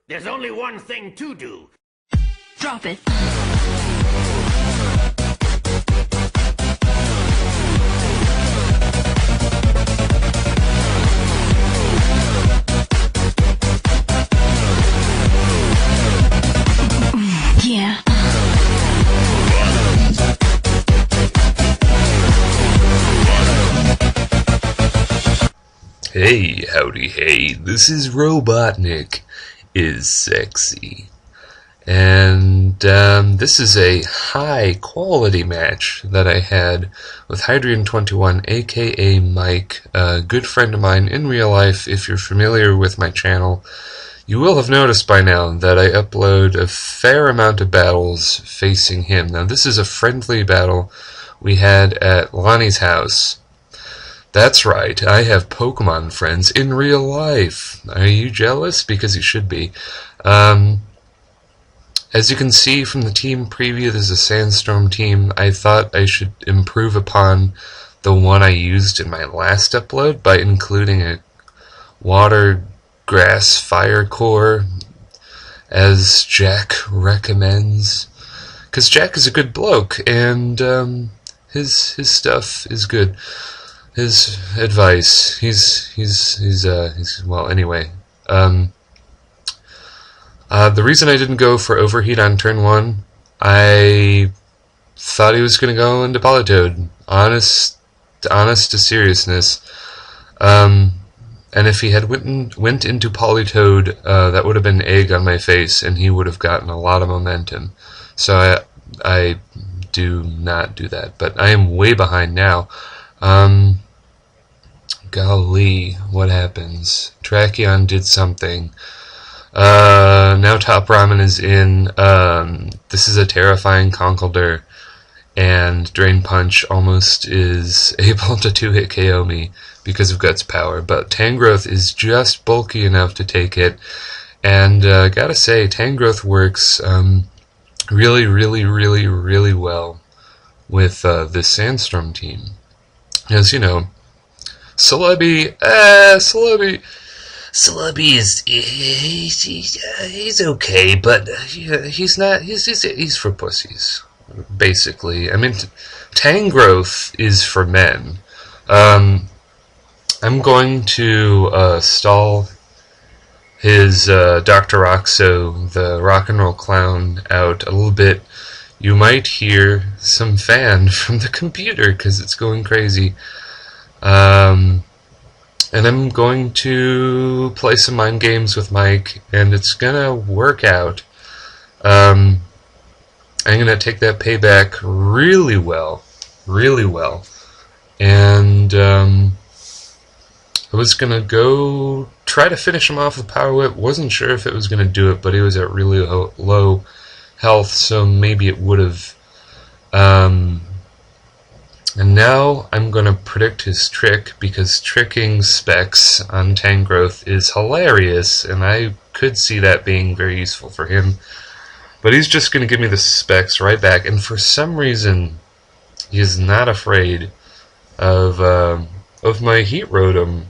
There's only one thing to do. Drop it. Yeah. Hey, howdy, hey, this is Robotnik is sexy. And this is a high quality match that I had with Hydrian21, aka Mike, a good friend of mine in real life. If you're familiar with my channel, you will have noticed by now that I upload a fair amount of battles facing him. Now this is a friendly battle we had at Lonnie's house. That's right, I have Pokemon friends in real life. Are you jealous? Because you should be. As you can see from the team preview, there's a Sandstorm team. I thought I should improve upon the one I used in my last upload by including a Water, Grass, Fire core, as Jack recommends. Because Jack is a good bloke, and his stuff is good. His advice, he's well, anyway. The reason I didn't go for Overheat on turn 1, I thought he was going to go into Politoed. Honest to seriousness. And if he had went into Politoed, that would have been egg on my face, and he would have gotten a lot of momentum. So I do not do that. But I am way behind now. Golly, what happens? Tracheon did something. Now Top Ramen is in. This is a terrifying Conkeldurr, and Drain Punch almost is able to 2-hit KO me because of Guts power, but Tangrowth is just bulky enough to take it, and gotta say, Tangrowth works really well with this Sandstorm team. As you know, Celebi is he's okay, but he's for pussies, basically. I mean, Tangrowth is for men. I'm going to stall his Dr. Roxo, the rock and roll clown, out a little bit. You might hear some fan from the computer because it's going crazy. And I'm going to play some mind games with Mike, and it's gonna work out. I'm gonna take that payback really well. And I was gonna go try to finish him off with Power Whip. Wasn't sure if it was gonna do it, but he was at really low health, so maybe it would have. And now I'm going to predict his trick, because tricking specs on Tangrowth is hilarious, and I could see that being very useful for him. But he's just going to give me the specs right back, and for some reason he is not afraid of my Heat Rotom.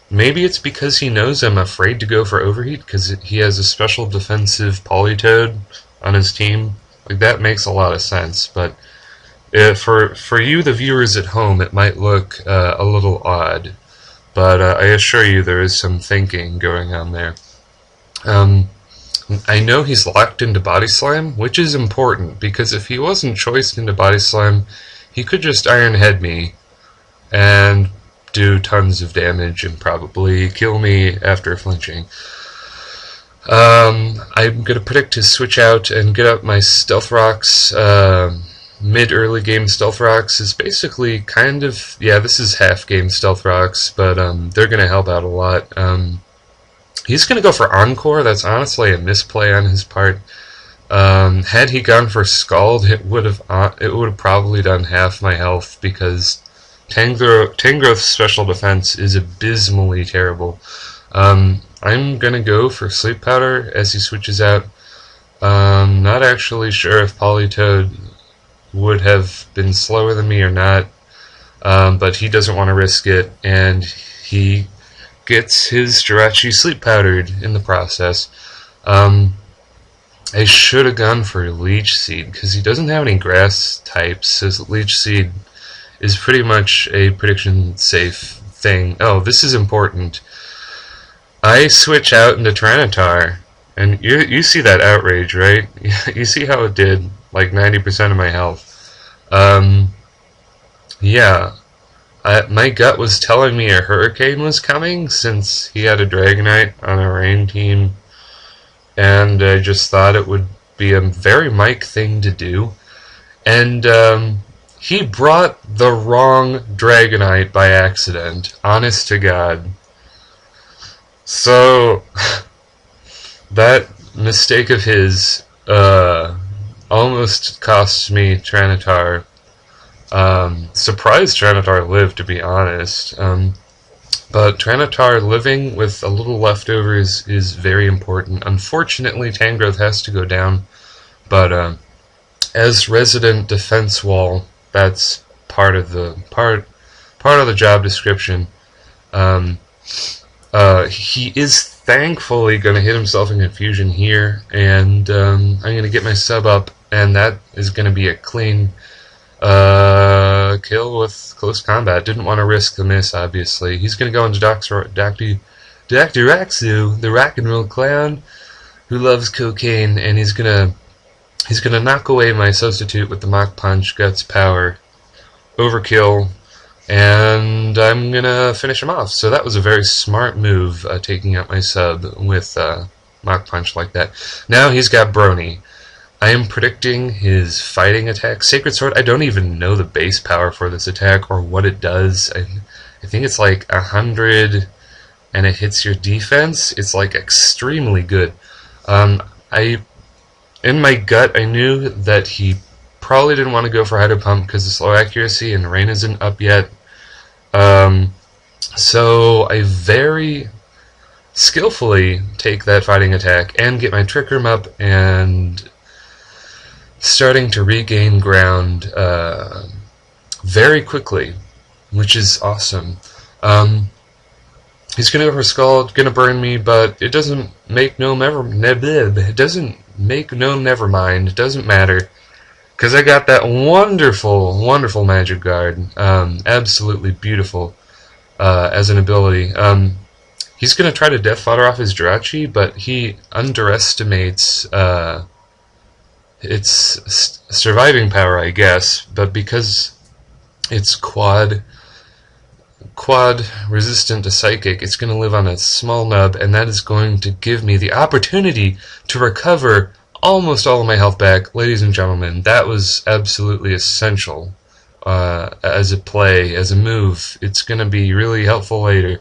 Maybe it's because he knows I'm afraid to go for Overheat, because he has a special defensive Politoed on his team. Like, that makes a lot of sense, but for you, the viewers at home, it might look a little odd, but I assure you there is some thinking going on there. I know he's locked into Body Slam, which is important, because if he wasn't choiced into Body Slam, he could just Iron Head me and do tons of damage and probably kill me after flinching. I'm going to predict his switch out and get up my Stealth Rocks. Mid-early game Stealth Rocks is basically kind of, yeah, this is half game Stealth Rocks, but they're going to help out a lot. He's going to go for Encore. That's honestly a misplay on his part. Had he gone for Scald, it would have probably done half my health, because Tangrowth's special defense is abysmally terrible. I'm going to go for Sleep Powder as he switches out. Not actually sure if Politoed would have been slower than me or not, but he doesn't want to risk it, and he gets his Jirachi sleep powdered in the process. I should have gone for Leech Seed, because he doesn't have any grass types, so Leech Seed is pretty much a prediction safe thing. Oh, this is important. I switch out into Tyranitar, and you see that outrage, right? You see how it did like 90% of my health. Yeah, my gut was telling me a Hurricane was coming, since he had a Dragonite on a rain team, and I just thought it would be a very Mike thing to do. And he brought the wrong Dragonite by accident, honest to God. So that mistake of his almost cost me Tyranitar. Surprised Tyranitar lived, to be honest. But Tyranitar living with a little leftovers is very important. Unfortunately, Tangrowth has to go down, but as resident defense wall, that's part of the job description. He is thankfully going to hit himself in confusion here, and I'm going to get my sub up, and that is going to be a clean kill with close combat. Didn't want to risk the miss, obviously. He's going to go into Dr. Raxu, the rock and roll clown who loves cocaine, and he's gonna knock away my substitute with the Mach Punch, Guts Power, Overkill, and I'm gonna finish him off. So that was a very smart move, taking out my sub with Mach Punch like that. Now he's got Brony. I am predicting his fighting attack. Sacred Sword, I don't even know the base power for this attack or what it does. I think it's like 100 and it hits your defense. It's like extremely good. In my gut, I knew that he probably didn't want to go for Hydro Pump because of slow accuracy and rain isn't up yet. So I very skillfully take that fighting attack and get my Trick Room up and starting to regain ground very quickly, which is awesome. He's gonna go for Scald, gonna burn me, but it doesn't make no it doesn't make no never mind. It doesn't matter, because I got that wonderful, wonderful Magic Guard. Absolutely beautiful as an ability. He's gonna try to Death Fodder off his Jirachi, but he underestimates its surviving power, I guess, but because it's quad resistant to Psychic, it's going to live on a small nub, and that is going to give me the opportunity to recover almost all of my health back. Ladies and gentlemen, that was absolutely essential as a play, as a move. It's going to be really helpful later.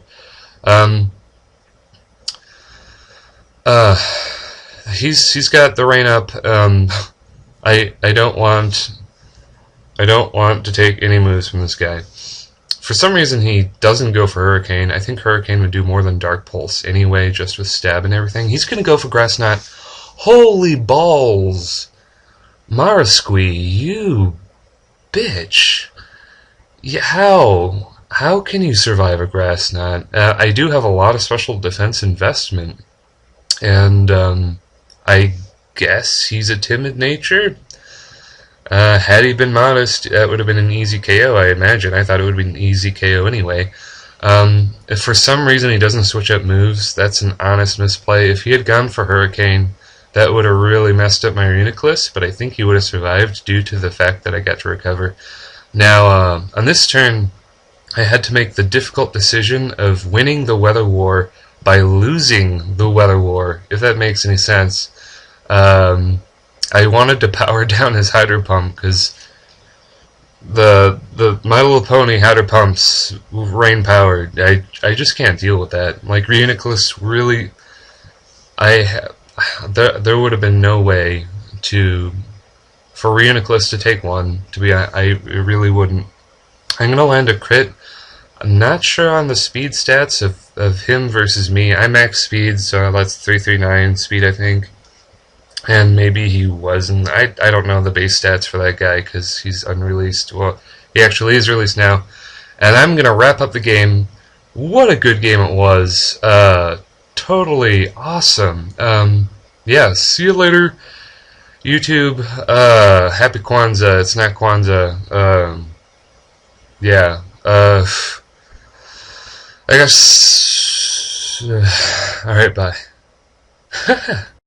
He's got the rain up. I don't want to take any moves from this guy. For some reason, he doesn't go for Hurricane. I think Hurricane would do more than Dark Pulse anyway, just with stab and everything. He's gonna go for Grass Knot. Holy balls, Marasquee, you bitch! Yeah, how can you survive a Grass Knot? I do have a lot of special defense investment, and I guess he's a timid nature. Had he been modest, that would have been an easy KO, I imagine. I thought it would have been an easy KO anyway. If for some reason he doesn't switch up moves, that's an honest misplay. If he had gone for Hurricane, that would have really messed up my Reuniclus, but I think he would have survived due to the fact that I got to recover. Now, on this turn, I had to make the difficult decision of winning the Weather War by losing the Weather War, if that makes any sense. I wanted to power down his Hydro Pump because the My Little Pony Hydro Pumps rain powered. I just can't deal with that. Like Reuniclus, really, there would have been no way for Reuniclus to take one. I really wouldn't. I'm gonna land a crit. I'm not sure on the speed stats of him versus me. I max speed, so that's 339 speed, I think. And maybe he wasn't. I don't know the base stats for that guy because he's unreleased. Well, he actually is released now. And I'm going to wrap up the game. What a good game it was. Totally awesome. yeah, see you later, YouTube. Happy Kwanzaa. It's not Kwanzaa. Yeah. I guess. Alright, bye.